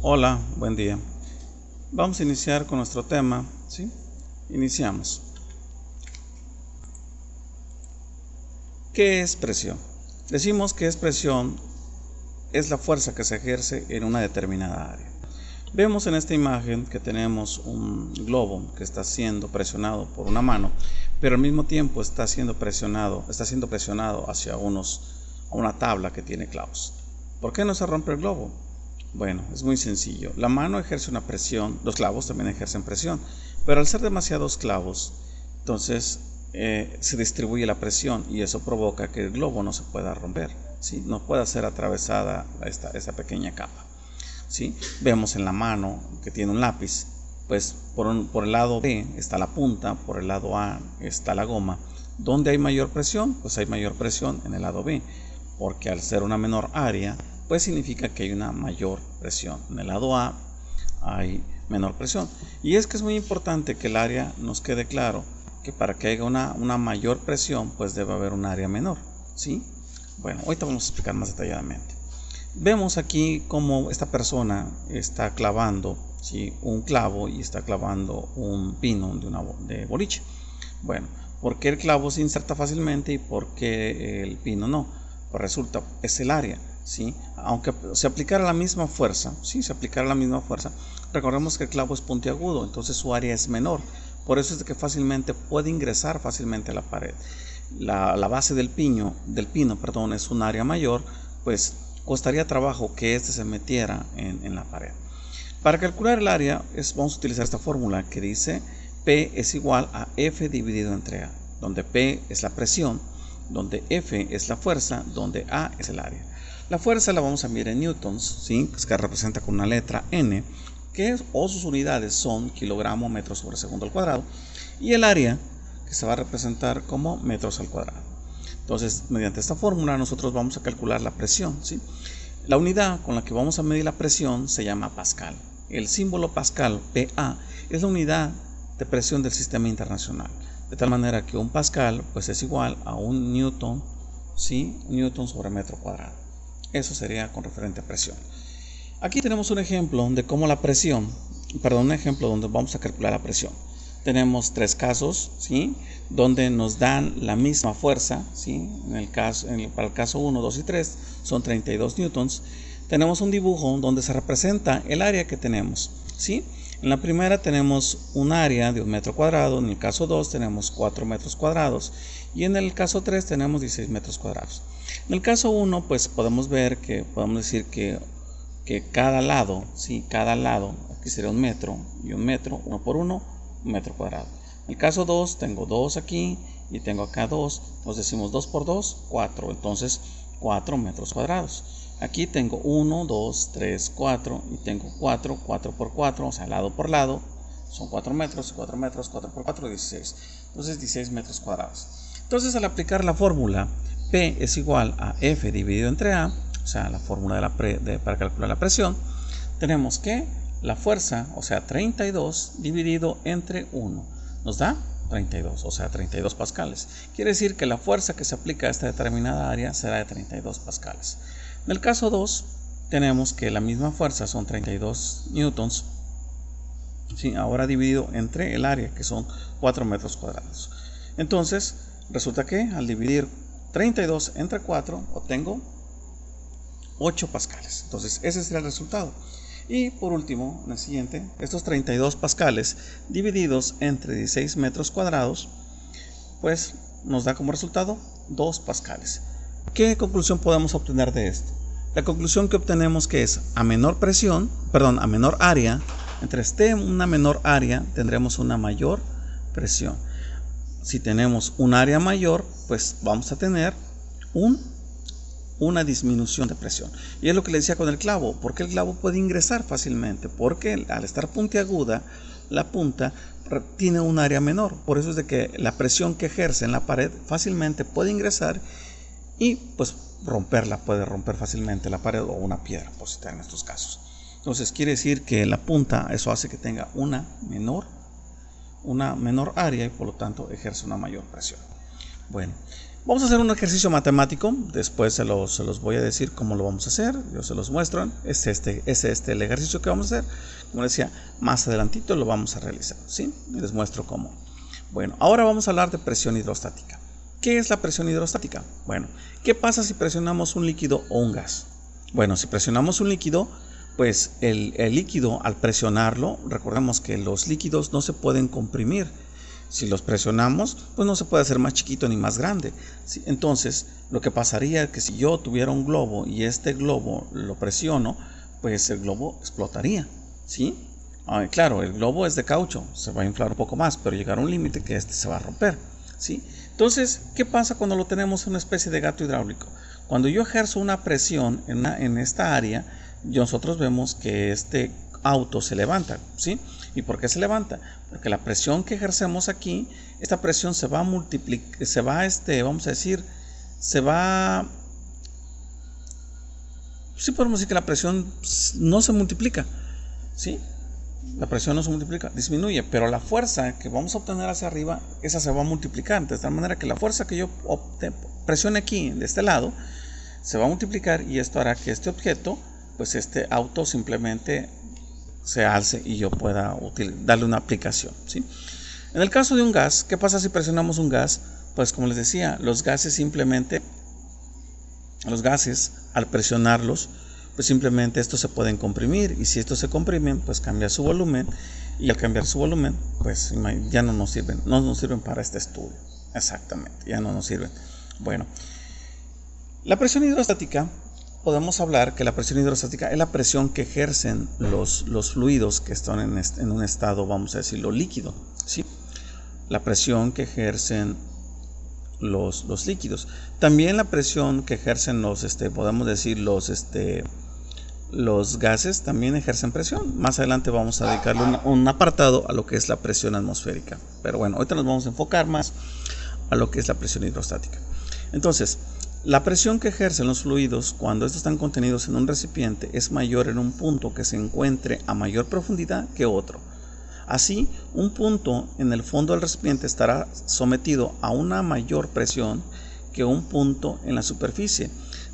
Hola, buen día. Vamos a iniciar con nuestro tema, ¿sí? Iniciamos. ¿Qué es presión? Decimos que presión es la fuerza que se ejerce en una determinada área. Vemos en esta imagen que tenemos un globo que está siendo presionado por una mano, pero al mismo tiempo está siendo presionado hacia una tabla que tiene clavos. ¿Por qué no se rompe el globo? Bueno, es muy sencillo. La mano ejerce una presión, los clavos también ejercen presión, pero al ser demasiados clavos, entonces se distribuye la presión y eso provoca que el globo no se pueda romper, ¿sí? No pueda ser atravesada esta pequeña capa, ¿sí? Vemos en la mano que tiene un lápiz, pues por el lado B está la punta, por el lado A está la goma. ¿Dónde hay mayor presión? Pues hay mayor presión en el lado B, porque al ser una menor área, pues significa que hay una mayor presión. En el lado A hay menor presión. Y es que es muy importante que el área nos quede claro que para que haya una mayor presión, pues debe haber un área menor, ¿sí? Bueno, ahorita vamos a explicar más detalladamente. Vemos aquí cómo esta persona está clavando, ¿sí?, un clavo y está clavando un pino de boliche. Bueno, ¿por qué el clavo se inserta fácilmente y por qué el pino no? Pues resulta, es el área, ¿sí? Aunque se aplicara la misma fuerza, ¿sí? Recordemos que el clavo es puntiagudo, entonces su área es menor. Por eso es que fácilmente puede ingresar fácilmente a la pared. La base del pino, es un área mayor, pues costaría trabajo que se metiera en la pared. Para calcular el área vamos a utilizar esta fórmula que dice P es igual a F dividido entre A, donde P es la presión, donde F es la fuerza, donde A es el área. La fuerza la vamos a medir en newtons, ¿sí?, pues que representa con una letra N, o sus unidades son kilogramo metros sobre segundo al cuadrado, y el área que se va a representar como metros al cuadrado. Entonces, mediante esta fórmula nosotros vamos a calcular la presión, ¿sí? La unidad con la que vamos a medir la presión se llama pascal. El símbolo pascal, PA, es la unidad de presión del sistema internacional. De tal manera que un pascal pues es igual a un newton, ¿sí?, newton sobre metro cuadrado. Eso sería con referente a presión. Aquí tenemos un ejemplo de cómo un ejemplo donde vamos a calcular la presión. Tenemos tres casos, ¿sí?, donde nos dan la misma fuerza, ¿sí? Para el caso 1, 2 y 3 son 32 newtons. Tenemos un dibujo donde se representa el área que tenemos, ¿sí? En la primera tenemos un área de 1 metro cuadrado, en el caso 2 tenemos 4 metros cuadrados y en el caso 3 tenemos 16 metros cuadrados. En el caso 1 pues podemos decir que cada lado, ¿sí?, aquí sería 1 metro y 1 metro, 1 por 1, 1 metro cuadrado. En el caso 2 tengo 2 aquí y tengo acá 2, nos decimos 2 por 2, 4, entonces 4 metros cuadrados. Aquí tengo 1, 2, 3, 4 y tengo 4 por 4, o sea, lado por lado, son 4 metros, 4 metros, 4 por 4, 16. Entonces 16 metros cuadrados. Entonces al aplicar la fórmula P es igual a F dividido entre A, o sea, la fórmula para calcular la presión, tenemos que la fuerza, o sea, 32 dividido entre 1, nos da 32, o sea, 32 pascales. Quiere decir que la fuerza que se aplica a esta determinada área será de 32 pascales. En el caso 2, tenemos que la misma fuerza son 32 newtons, ¿sí?, ahora dividido entre el área, que son 4 metros cuadrados. Entonces, resulta que al dividir 32 entre 4, obtengo 8 pascales. Entonces, ese será el resultado. Y por último, en el siguiente, estos 32 pascales divididos entre 16 metros cuadrados, pues nos da como resultado 2 pascales. ¿Qué conclusión podemos obtener de esto? La conclusión que obtenemos que es a menor área, entre esté una menor área, tendremos una mayor presión. Si tenemos un área mayor, pues vamos a tener una disminución de presión. Y es lo que le decía con el clavo. ¿Por qué el clavo puede ingresar fácilmente? Porque al estar puntiaguda, la punta tiene un área menor. Por eso es de que la presión que ejerce en la pared fácilmente puede ingresar y pues puede romper fácilmente la pared o una piedra, por citar en estos casos. Entonces quiere decir que la punta, eso hace que tenga una menor área y por lo tanto ejerce una mayor presión. Bueno, Vamos a hacer un ejercicio matemático, después se los voy a decir cómo lo vamos a hacer, yo se los muestro, es este el ejercicio que vamos a hacer, como decía, más adelantito lo vamos a realizar, ¿sí? Les muestro cómo. Bueno, ahora vamos a hablar de presión hidrostática. ¿Qué es la presión hidrostática? Bueno, ¿qué pasa si presionamos un líquido o un gas? Bueno, si presionamos un líquido, pues el líquido al presionarlo, recordemos que los líquidos no se pueden comprimir. Si los presionamos, pues no se puede hacer más chiquito ni más grande, ¿sí? Entonces, lo que pasaría es que si yo tuviera un globo y este globo lo presiono, pues el globo explotaría, ¿sí? Claro, el globo es de caucho, se va a inflar un poco más, pero llegará un límite que este se va a romper, ¿sí? Entonces, ¿qué pasa cuando lo tenemos en una especie de gato hidráulico? Cuando yo ejerzo una presión en esta área, nosotros vemos que este auto se levanta, ¿sí? ¿Y por qué se levanta? Porque la presión que ejercemos aquí, esta presión se va a multiplicar, sí podemos decir que la presión no se multiplica, ¿sí? La presión no se multiplica, disminuye, pero la fuerza que vamos a obtener hacia arriba, esa se va a multiplicar, de tal manera que la fuerza que yo presione aquí, de este lado, se va a multiplicar y esto hará que este objeto, pues este auto simplemente se alce y yo pueda darle una aplicación, ¿sí? En el caso de un gas, ¿qué pasa si presionamos un gas? Pues como les decía, los gases al presionarlos, pues simplemente estos se pueden comprimir, y si estos se comprimen, pues cambia su volumen, y al cambiar su volumen, pues ya no nos sirven para este estudio. Exactamente, ya no nos sirven. Bueno, la presión hidrostática, podemos hablar que la presión hidrostática es la presión que ejercen los fluidos que están en un estado, vamos a decirlo, líquido, ¿sí? La presión que ejercen los líquidos. También la presión que ejercen podemos decir los gases también ejercen presión. Más adelante vamos a dedicarle un apartado a lo que es la presión atmosférica. Pero bueno, ahorita nos vamos a enfocar más a lo que es la presión hidrostática. Entonces, la presión que ejercen los fluidos cuando estos están contenidos en un recipiente es mayor en un punto que se encuentre a mayor profundidad que otro. Así, un punto en el fondo del recipiente estará sometido a una mayor presión que un punto en la superficie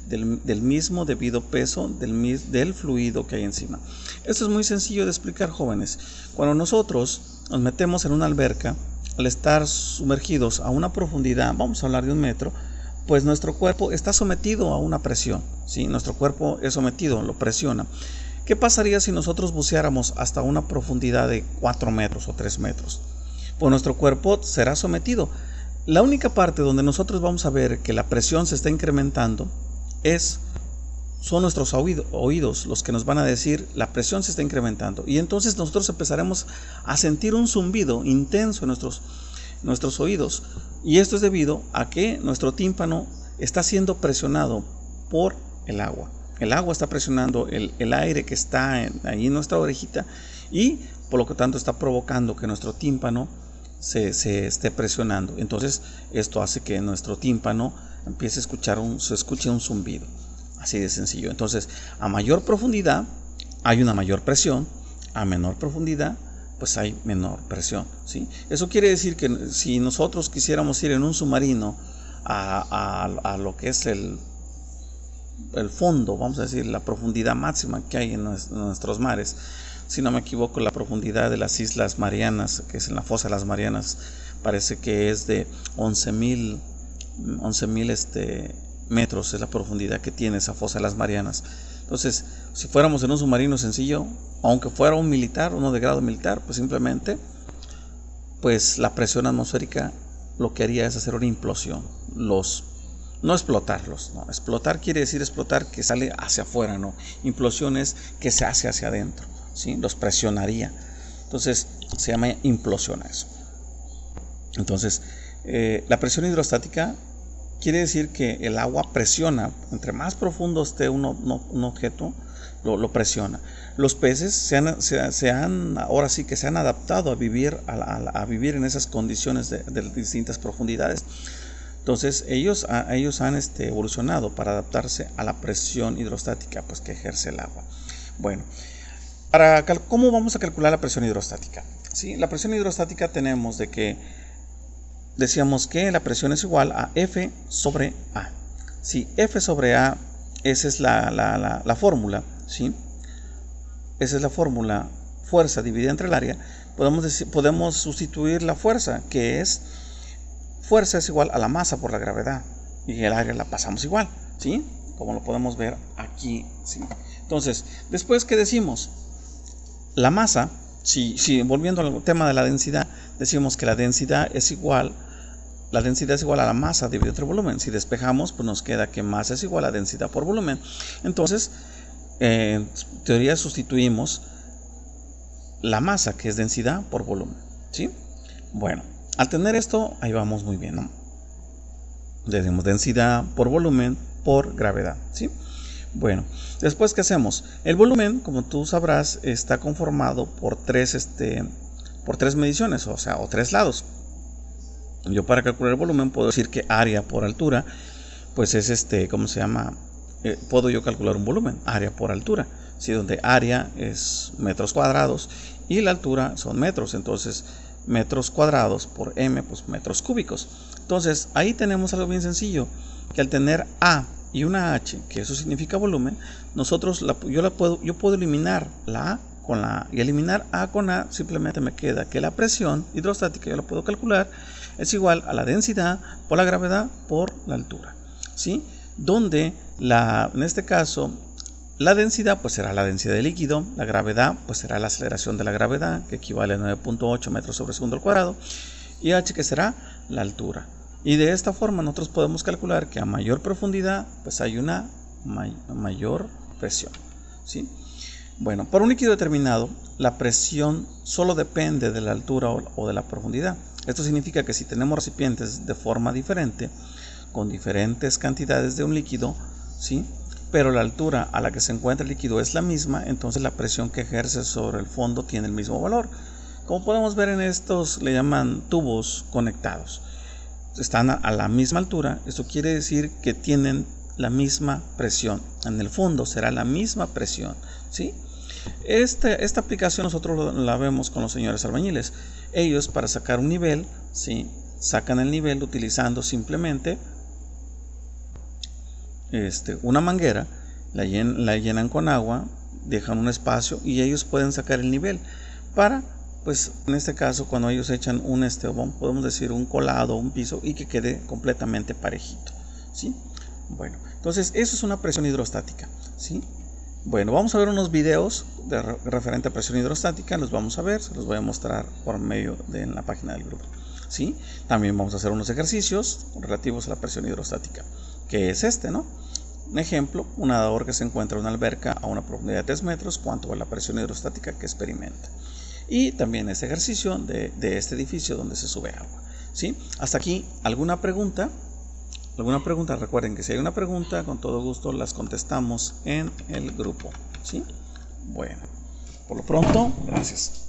del mismo debido peso del fluido que hay encima. Esto es muy sencillo de explicar, jóvenes. Cuando nosotros nos metemos en una alberca, al estar sumergidos a una profundidad, vamos a hablar de 1 metro, pues nuestro cuerpo está sometido a una presión, ¿sí? Nuestro cuerpo es sometido, lo presiona. ¿Qué pasaría si nosotros buceáramos hasta una profundidad de 4 metros o 3 metros? Pues nuestro cuerpo será sometido. La única parte donde nosotros vamos a ver que la presión se está incrementando son nuestros oídos los que nos van a decir la presión se está incrementando. Y entonces nosotros empezaremos a sentir un zumbido intenso en nuestros oídos, y esto es debido a que nuestro tímpano está siendo presionado por el agua. El agua está presionando el aire que está ahí en nuestra orejita, y por lo que tanto está provocando que nuestro tímpano se esté presionando. Entonces esto hace que nuestro tímpano empiece a se escuche un zumbido, así de sencillo. Entonces, a mayor profundidad hay una mayor presión, a menor profundidad pues hay menor presión, ¿sí? Eso quiere decir que si nosotros quisiéramos ir en un submarino a lo que es el fondo, vamos a decir, la profundidad máxima que hay en nuestros mares, si no me equivoco, la profundidad de las Islas Marianas, que es en la fosa de las Marianas, parece que es de 11.000 metros, es la profundidad que tiene esa fosa de las Marianas. Entonces, si fuéramos en un submarino sencillo, aunque fuera un militar, uno de grado militar, pues simplemente, pues la presión atmosférica lo que haría es hacer una implosión. No explotarlos, no. Explotar quiere decir explotar que sale hacia afuera, no. Implosión es que se hace hacia adentro, ¿sí? Los presionaría. Entonces, se llama implosión a eso. Entonces, la presión hidrostática quiere decir que el agua presiona. Entre más profundo esté un objeto, lo presiona. Los peces ahora sí que se han adaptado a vivir en esas condiciones de distintas profundidades. Entonces ellos han evolucionado para adaptarse a la presión hidrostática pues que ejerce el agua. Bueno, ¿cómo vamos a calcular la presión hidrostática? ¿Sí? La presión hidrostática tenemos de que decíamos que la presión es igual a F sobre A. Si F sobre A, esa es la fórmula, ¿sí? Esa es la fórmula, fuerza dividida entre el área. Podemos sustituir la fuerza, que es, fuerza es igual a la masa por la gravedad, y el área la pasamos igual, ¿sí? Como lo podemos ver aquí, ¿sí? Entonces, después, ¿qué decimos? La masa, volviendo al tema de la densidad, decimos que la densidad es igual a la masa dividido entre volumen. Si despejamos, pues nos queda que masa es igual a densidad por volumen. Entonces, en teoría sustituimos la masa, que es densidad, por volumen, ¿sí? Bueno, al tener esto, ahí vamos muy bien, ¿no? Decimos densidad por volumen por gravedad, ¿sí? Bueno, después, ¿qué hacemos? El volumen, como tú sabrás, está conformado por tres mediciones, o tres lados. Yo, para calcular el volumen, puedo decir que área por altura, pues es ¿cómo se llama? Puedo yo calcular un volumen, área por altura, ¿sí? Donde área es metros cuadrados y la altura son metros. Entonces, metros cuadrados por m, pues metros cúbicos. Entonces, ahí tenemos algo bien sencillo, que al tener A y una H, que eso significa volumen, yo puedo eliminar la A con la A, y eliminar A con A simplemente me queda que la presión hidrostática, yo la puedo calcular, es igual a la densidad por la gravedad por la altura, ¿sí? Donde en este caso la densidad pues será la densidad del líquido, la gravedad pues será la aceleración de la gravedad, que equivale a 9.8 metros sobre segundo al cuadrado, y H, que será la altura. Y de esta forma nosotros podemos calcular que a mayor profundidad pues hay una mayor presión, ¿sí? Bueno, para un líquido determinado, la presión solo depende de la altura o de la profundidad. Esto significa que si tenemos recipientes de forma diferente, con diferentes cantidades de un líquido, ¿sí? Pero la altura a la que se encuentra el líquido es la misma, entonces la presión que ejerce sobre el fondo tiene el mismo valor. Como podemos ver en estos, le llaman tubos conectados. Están a la misma altura, esto quiere decir que tienen la misma presión. En el fondo será la misma presión, ¿sí? Esta aplicación nosotros la vemos con los señores albañiles. Ellos, para sacar un nivel, ¿sí? Sacan el nivel utilizando simplemente una manguera, la llenan con agua, dejan un espacio y ellos pueden sacar el nivel para, pues en este caso, cuando ellos echan podemos decir un colado, un piso, y que quede completamente parejito, ¿sí? Bueno, entonces eso es una presión hidrostática, ¿sí? Bueno, vamos a ver unos videos referente a presión hidrostática, los vamos a ver, se los voy a mostrar por medio en la página del grupo, ¿sí? También vamos a hacer unos ejercicios relativos a la presión hidrostática, que es ¿no? Un ejemplo, un nadador que se encuentra en una alberca a una profundidad de 3 metros, ¿cuánto es la presión hidrostática que experimenta? Y también este ejercicio de este edificio donde se sube agua, ¿sí? Hasta aquí, ¿alguna pregunta? Recuerden que si hay una pregunta, con todo gusto las contestamos en el grupo, ¿sí? Bueno, por lo pronto, gracias.